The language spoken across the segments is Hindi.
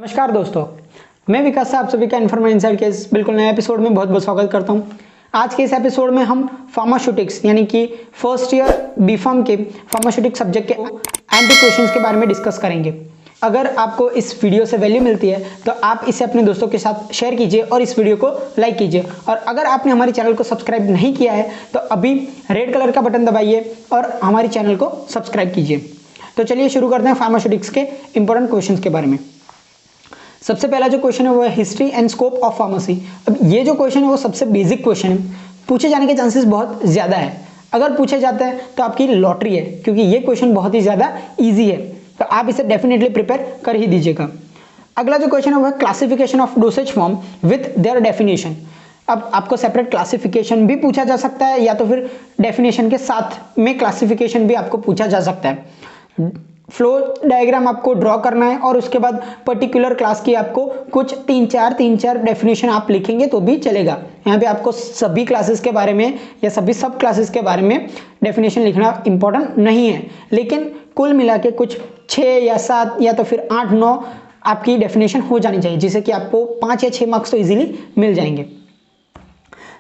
नमस्कार दोस्तों, मैं विकास साहब सभी का इन्फॉर्मेशन इनसाइड के इस बिल्कुल नए एपिसोड में बहुत बहुत स्वागत करता हूं। आज के इस एपिसोड में हम फार्मास्यूटिक्स यानी कि फर्स्ट ईयर बीफार्म के फार्मास्यूटिक्स सब्जेक्ट के एंटी क्वेश्चंस के बारे में डिस्कस करेंगे। अगर आपको इस वीडियो से वैल्यू मिलती है तो आप इसे अपने दोस्तों के साथ शेयर कीजिए और इस वीडियो को लाइक कीजिए। और अगर आपने हमारे चैनल को सब्सक्राइब नहीं किया है तो अभी रेड कलर का बटन दबाइए और हमारे चैनल को सब्सक्राइब कीजिए। तो चलिए शुरू करते हैं फार्मास्यूटिक्स के इंपॉर्टेंट क्वेश्चंस के बारे में। सबसे पहला जो क्वेश्चन है वो है history and scope of pharmacy. अब ये जो क्वेश्चन है वो सबसे बेसिक क्वेश्चन है, पूछे जाने के चांसेस बहुत ज़्यादा है। अगर पूछे जाता है तो आपकी लॉटरी है, क्योंकि ये क्वेश्चन बहुत ही ज़्यादा इजी है, तो आप इसे डेफिनेटली प्रिपेयर कर ही दीजिएगा। अगला जो क्वेश्चन है वो है classification of dosage form with their definition. अब आपको सेपरेट क्लासिफिकेशन भी पूछा जा सकता है या तो फिर डेफिनेशन के साथ में क्लासिफिकेशन भी आपको पूछा जा सकता है। फ्लो डायग्राम आपको ड्रॉ करना है और उसके बाद पर्टिकुलर क्लास की आपको कुछ तीन चार डेफिनेशन आप लिखेंगे तो भी चलेगा। यहाँ पे आपको सभी क्लासेस के बारे में या सभी सब क्लासेस के बारे में डेफिनेशन लिखना इंपॉर्टेंट नहीं है, लेकिन कुल मिला के कुछ 6 या 7 या तो फिर 8-9 आपकी डेफिनेशन हो जानी चाहिए, जिससे कि आपको 5 या 6 मार्क्स तो इजीली मिल जाएंगे।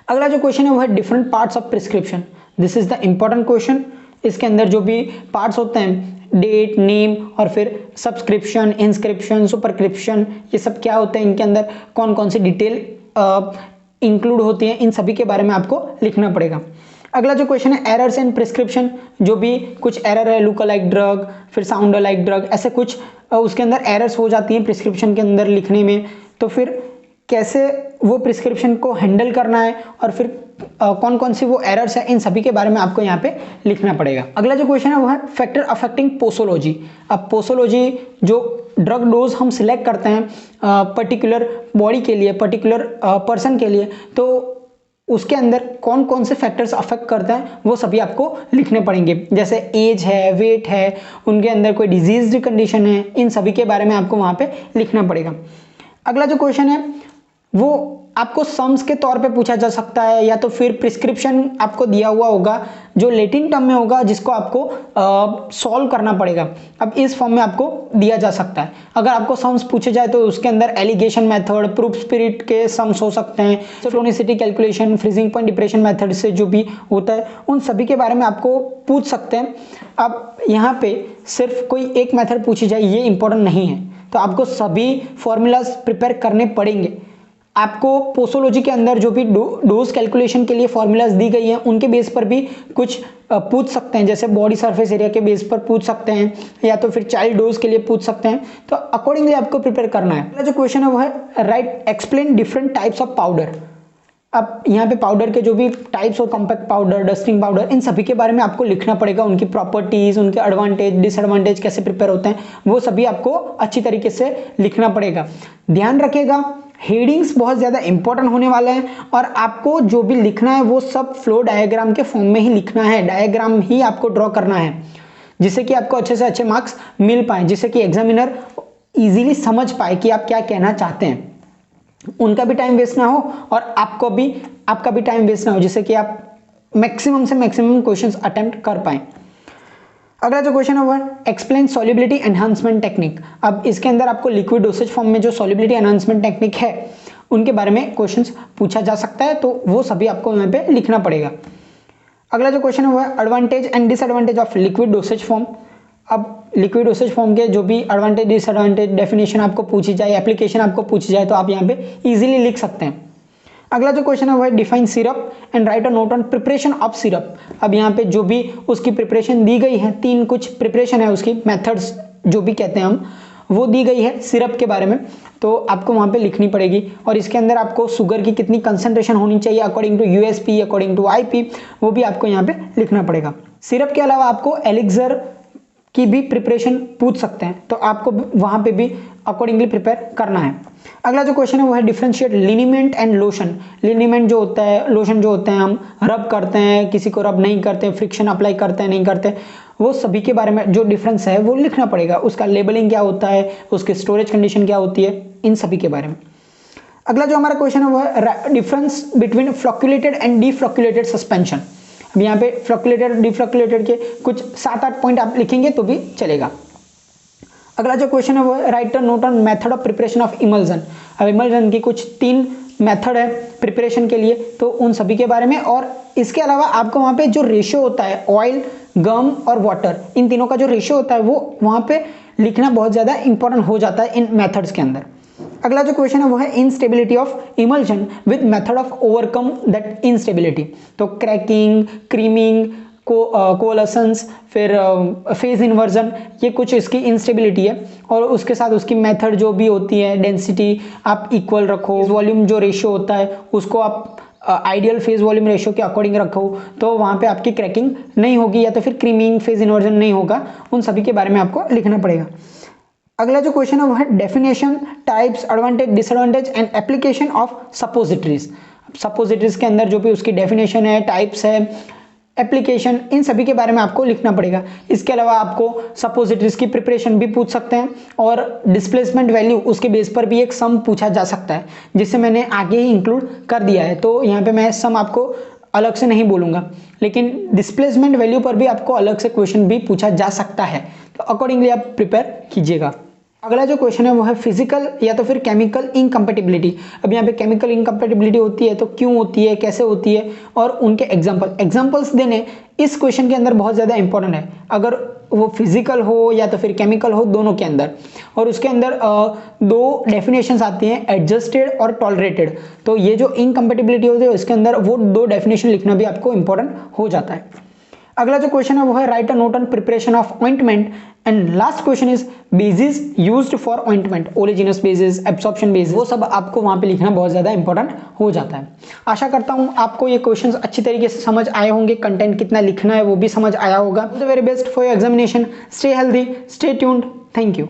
अगला जो क्वेश्चन है वो है different parts of prescription. This is the important question. इसके अंदर जो भी पार्ट्स होते हैं, डेट, नेम और फिर सब्सक्रिप्शन, इंस्क्रिप्शन, सुपरस्क्रिप्शन, ये सब क्या होते हैं, इनके अंदर कौन कौन सी डिटेल इंक्लूड होती है, इन सभी के बारे में आपको लिखना पड़ेगा। अगला जो क्वेश्चन है एरर्स इन प्रिस्क्रिप्शन। जो भी कुछ एरर है, लुक लाइक ड्रग, फिर साउंड लाइक ड्रग, ऐसे कुछ उसके अंदर एरर्स हो जाती हैं प्रिस्क्रिप्शन के अंदर लिखने में, तो फिर कैसे वो प्रिस्क्रिप्शन को हैंडल करना है और फिर कौन कौन सी वो एरर्स है, इन सभी के बारे में आपको यहाँ पे लिखना पड़ेगा। अगला जो क्वेश्चन है वो है फैक्टर अफेक्टिंग पोसोलॉजी। अब पोसोलॉजी जो ड्रग डोज हम सिलेक्ट करते हैं पर्टिकुलर बॉडी के लिए, पर्टिकुलर पर्सन के लिए, तो उसके अंदर कौन कौन से फैक्टर्स अफेक्ट करते हैं वो सभी आपको लिखने पड़ेंगे। जैसे एज है, वेट है, उनके अंदर कोई डिजीज कंडीशन है, इन सभी के बारे में आपको वहाँ पे लिखना पड़ेगा। अगला जो क्वेश्चन है वो आपको सम्स के तौर पे पूछा जा सकता है, या तो फिर प्रिस्क्रिप्शन आपको दिया हुआ होगा जो लैटिन टर्म में होगा, जिसको आपको सॉल्व करना पड़ेगा। अब इस फॉर्म में आपको दिया जा सकता है। अगर आपको सम्स पूछे जाए तो उसके अंदर एलिगेशन मेथड, प्रूफ स्पिरिट के सम्स हो सकते हैं, फ्लोनिसिटी calculation, freezing point depression method से जो भी होता है, उन सभी के बारे में आपको पूछ सकते हैं। अब यहाँ पे सिर्फ कोई एक मेथड पूछी जाए ये इंपॉर्टेंट नहीं है, तो आपको सभी फॉर्मूलाज प्रिपेयर करने पड़ेंगे। आपको पोसोलॉजी के अंदर जो भी डोज कैलकुलेशन के लिए फॉर्मूलाज दी गई हैं उनके बेस पर भी कुछ पूछ सकते हैं, जैसे बॉडी सरफेस एरिया के बेस पर पूछ सकते हैं या तो फिर चाइल्ड डोज के लिए पूछ सकते हैं, तो अकॉर्डिंगली आपको प्रिपेयर करना है। अगला जो क्वेश्चन है वो है right explain different types of powder. अब यहाँ पे पाउडर के जो भी टाइप्स हो, कॉम्पैक्ट पाउडर, डस्टिंग पाउडर, इन सभी के बारे में आपको लिखना पड़ेगा। उनकी प्रॉपर्टीज, उनके एडवांटेज, डिसएडवांटेज कैसे प्रिपेयर होते हैं वो सभी आपको अच्छी तरीके से लिखना पड़ेगा। ध्यान रखिएगा हेडिंग्स बहुत ज़्यादा इंपॉर्टेंट होने वाले हैं और आपको जो भी लिखना है वो सब फ्लो डायग्राम के फॉर्म में ही लिखना है, डायग्राम ही आपको ड्रॉ करना है, जिससे कि आपको अच्छे से अच्छे मार्क्स मिल पाए, जिससे कि एग्जामिनर इजीली समझ पाए कि आप क्या कहना चाहते हैं। उनका भी टाइम वेस्ट ना हो और आपका भी टाइम वेस्ट ना हो, जिससे कि आप मैक्सिमम से मैक्सिमम क्वेश्चंस अटेम्प्ट कर पाएं। अगला जो क्वेश्चन है वो है एक्सप्लेन सॉल्युबिलिटी एनहांसमेंट टेक्निक। अब इसके अंदर आपको लिक्विड डोसेज फॉर्म में जो सॉल्युबिलिटी एनहांसमेंट टेक्निक है उनके बारे में क्वेश्चंस पूछा जा सकता है, तो वो सभी आपको यहाँ पे लिखना पड़ेगा। अगला जो क्वेश्चन है वो है advantage and disadvantage of liquid dosage form. अब लिक्विड डोसेज फॉर्म के जो भी एडवांटेज डिसएडवांटेज डेफिनेशन आपको पूछी जाए, एप्लीकेशन आपको पूछी जाए, तो आप यहाँ पे इजीली लिख सकते हैं। अगला जो क्वेश्चन है वो है define syrup and right a note on preparation of syrup. अब यहाँ पे जो भी उसकी प्रिपरेशन दी गई है, 3 कुछ प्रिपरेशन है उसकी मेथड्स जो भी कहते हैं हम, वो दी गई है सिरप के बारे में, तो आपको वहाँ पे लिखनी पड़ेगी। और इसके अंदर आपको शुगर की कितनी कंसंट्रेशन होनी चाहिए according to USP, according to IP, वो भी आपको यहाँ पे लिखना पड़ेगा। सिरप के अलावा आपको एलिक्सर की भी प्रिपरेशन पूछ सकते हैं, तो आपको वहाँ पे भी अकॉर्डिंगली प्रिपेयर करना है। अगला जो क्वेश्चन है वो है डिफरेंशिएट लिनीमेंट एंड लोशन। लिनीमेंट जो होता है, लोशन जो होते हैं, हम रब करते हैं, किसी को रब नहीं करते, फ्रिक्शन अप्लाई करते हैं, नहीं करते, वो सभी के बारे में जो डिफरेंस है वो लिखना पड़ेगा। उसका लेबलिंग क्या होता है, उसकी स्टोरेज कंडीशन क्या होती है, इन सभी के बारे में। अगला जो हमारा क्वेश्चन है वो है difference between flocculated and deflocculated suspension. अब यहाँ पे फ्लॉक्यूलेटेड डिफ्लॉक्यूलेटेड के कुछ 7-8 पॉइंट आप लिखेंगे तो भी चलेगा। अगला जो क्वेश्चन है वो है right a note on method of preparation of emulsion. अब इमल्जन की कुछ 3 मेथड है प्रिपरेशन के लिए, तो उन सभी के बारे में, और इसके अलावा आपको वहाँ पे जो रेशियो होता है ऑयल, गम और वाटर, इन तीनों का जो रेशियो होता है वो वहाँ पे लिखना बहुत ज़्यादा इंपॉर्टेंट हो जाता है इन मेथड्स के अंदर। अगला जो क्वेश्चन है वो है instability of emulsion with method of overcome that instability. तो क्रैकिंग, क्रीमिंग, कोअलेसेंस, फिर फेज इन्वर्जन, ये कुछ इसकी इंस्टेबिलिटी है, और उसके साथ उसकी मेथड जो भी होती है, डेंसिटी आप इक्वल रखो, वॉल्यूम जो रेशियो होता है उसको आप आइडियल फेज वॉल्यूम रेशियो के अकॉर्डिंग रखो, तो वहाँ पे आपकी क्रैकिंग नहीं होगी, या तो फिर क्रीमिंग, फेज इन्वर्जन नहीं होगा। उन सभी के बारे में आपको लिखना पड़ेगा। अगला जो क्वेश्चन है वो है definition, types, advantage, disadvantage and application of suppositories. Suppositories के अंदर जो भी उसकी डेफिनेशन है, टाइप्स है, एप्लीकेशन, इन सभी के बारे में आपको लिखना पड़ेगा। इसके अलावा आपको सपोजिटरीज की प्रिपरेशन भी पूछ सकते हैं, और डिस्प्लेसमेंट वैल्यू उसके बेस पर भी एक सम पूछा जा सकता है, जिसे मैंने आगे ही इंक्लूड कर दिया है, तो यहाँ पे मैं सम आपको अलग से नहीं बोलूँगा, लेकिन डिस्प्लेसमेंट वैल्यू पर भी आपको अलग से क्वेश्चन भी पूछा जा सकता है, तो अकॉर्डिंगली आप प्रिपेयर कीजिएगा। अगला जो क्वेश्चन है वो है फिजिकल या तो फिर केमिकल इनकम्पेटिबिलिटी। अब यहाँ पे केमिकल इनकम्पेटिबिलिटी होती है तो क्यों होती है, कैसे होती है, और उनके एग्जाम्पल्स देने इस क्वेश्चन के अंदर बहुत ज़्यादा इंपॉर्टेंट है, अगर वो फिजिकल हो या तो फिर केमिकल हो, दोनों के अंदर। और उसके अंदर 2 डेफिनेशंस आती हैं, एडजस्टेड और टॉलरेटेड। तो ये जो इनकम्पेटिबिलिटी होती है इसके अंदर वो 2 डेफिनेशन लिखना भी आपको इंपॉर्टेंट हो जाता है। अगला जो क्वेश्चन है वो है right a note on preparation of ointment, and last question is basis used for ointment, oleaginous basis, absorption basis, वो सब आपको वहां पे लिखना बहुत ज्यादा इंपॉर्टेंट हो जाता है। आशा करता हूं आपको ये क्वेश्चंस अच्छी तरीके से समझ आए होंगे, कंटेंट कितना लिखना है वो भी समझ आया होगा। All the very best for your examination, stay healthy, stay tuned, thank you.